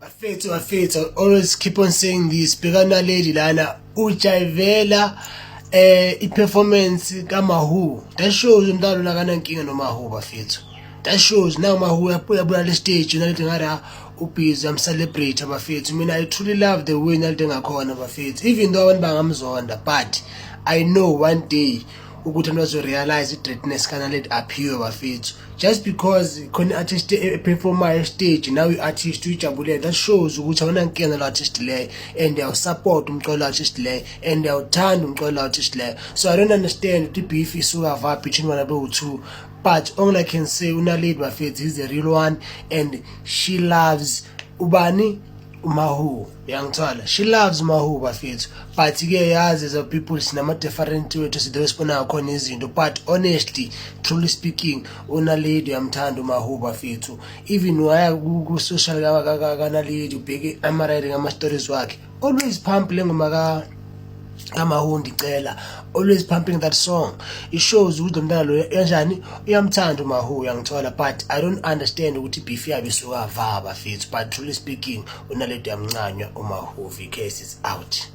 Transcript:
Bafethu, always keep on saying this. Bhekana lady lana ujayivela i-performance kaMahu. That shows umntwana akanankinga noMahu bafethu. That shows now Mahu uyabuya le stage nalethi ngara ubhizi celebrate bafethu. Mina I truly love the way nalethi ngakhona bafethu. Even though abantu bangamzonda, but I know one day ukuthi abantu realize i-greatness kana let appear bafethu. Just because khona artist performer stage now i-artist uyijabulele, that shows ukuthi akunankinga lo artist le and they support umculo artist le and they uthanda umculo artist le. So I don't understand the beef isuka va between one of two. But all I can say, Unaledi bafethu is the real one, and she loves ubani Mahu. Yangithola, she loves Mahu bafethu. But ke yazi as a people sinama different way to sidespona khona izinto. But honestly, truly speaking, Unaledi uyamthanda Mahu bafethu. Even waya ku social kanaledi ubheke ama-writing ama-stories wakhe, always pump lengoma Mahu ndicela, always pumping that song. It shows ukuthi umntana lo kanjani uyamthanda uMahu yangithola. But I don't understand ukuthi beef yabe isuka va bafethu. But truly speaking, Unaledi uyamncanywa uMahu. VKS is out.